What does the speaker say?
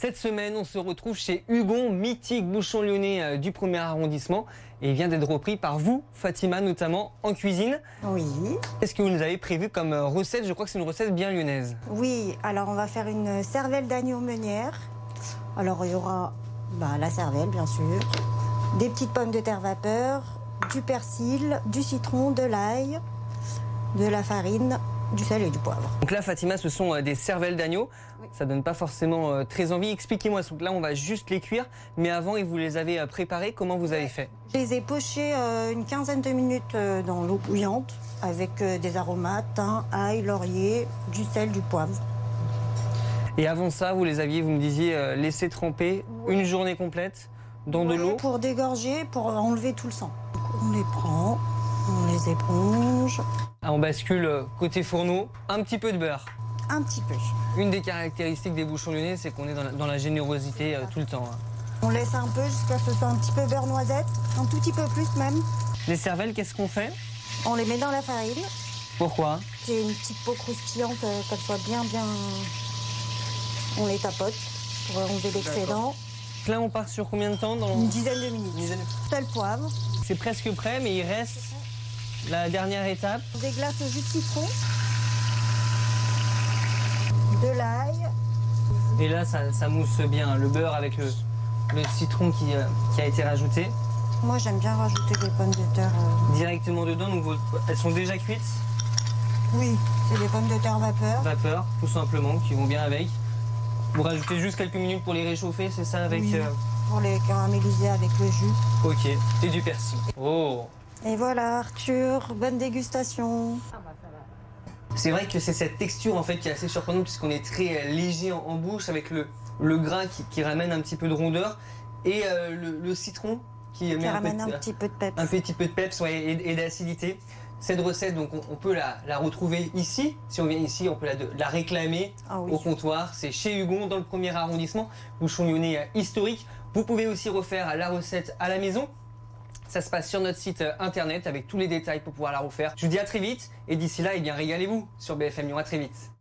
Cette semaine, on se retrouve chez Hugon, mythique bouchon lyonnais du 1er arrondissement. Et il vient d'être repris par vous, Fatima, notamment en cuisine. Oui. Qu'est-ce que vous nous avez prévu comme recette? Je crois que c'est une recette bien lyonnaise. Oui, alors on va faire une cervelle d'agneau meunière. Alors il y aura la cervelle, bien sûr, des petites pommes de terre vapeur, du persil, du citron, de l'ail, de la farine, du sel et du poivre. Donc là, Fatima, ce sont des cervelles d'agneau. Oui. Ça donne pas forcément très envie. Expliquez-moi, donc là, on va juste les cuire. Mais avant, vous les avez préparées. Comment vous avez fait? Je les ai pochés une quinzaine de minutes dans l'eau bouillante avec des aromates, thym, ail, laurier, du sel, du poivre. Et avant ça, vous les aviez, vous me disiez, laissé tremper une journée complète dans de l'eau? Pour dégorger, pour enlever tout le sang. On les prend, on les éponge. On bascule côté fourneau, un petit peu de beurre. Un petit peu. Une des caractéristiques des bouchons lyonnais, c'est qu'on est dans la générosité tout le temps. On laisse un peu jusqu'à ce que ce soit un petit peu beurre noisette, un tout petit peu plus même. Les cervelles, qu'est-ce qu'on fait? On les met dans la farine. Pourquoi? C'est une petite peau croustillante, qu'elle soit bien... On les tapote pour enlever l'excédent. Là, on part sur combien de temps? Une dizaine de minutes. Sel, poivre. C'est presque prêt, mais il reste la dernière étape. On déglace au jus de citron, de l'ail. Et là, ça mousse bien. Le beurre avec le citron qui a été rajouté. Moi, j'aime bien rajouter des pommes de terre. Directement dedans, donc elles sont déjà cuites? Oui, c'est des pommes de terre vapeur. Vapeur, tout simplement, qui vont bien avec. Vous rajoutez juste quelques minutes pour les réchauffer, c'est ça avec... Oui, pour les caraméliser avec le jus. Ok, et du persil. Oh! Et voilà, Arthur, bonne dégustation. C'est vrai que c'est cette texture en fait qui est assez surprenante puisqu'on est très léger en bouche avec le gras qui ramène un petit peu de rondeur et le citron qui ramène un petit peu de peps. Un petit peu de peps et d'acidité. Cette recette, donc on peut la retrouver ici. Si on vient ici, on peut la réclamer au comptoir. C'est chez Hugon, dans le 1er arrondissement, bouchon lyonnais historique. Vous pouvez aussi refaire la recette à la maison. Ça se passe sur notre site internet avec tous les détails pour pouvoir la refaire. Je vous dis à très vite et d'ici là, régalez-vous sur BFM Lyon. À très vite.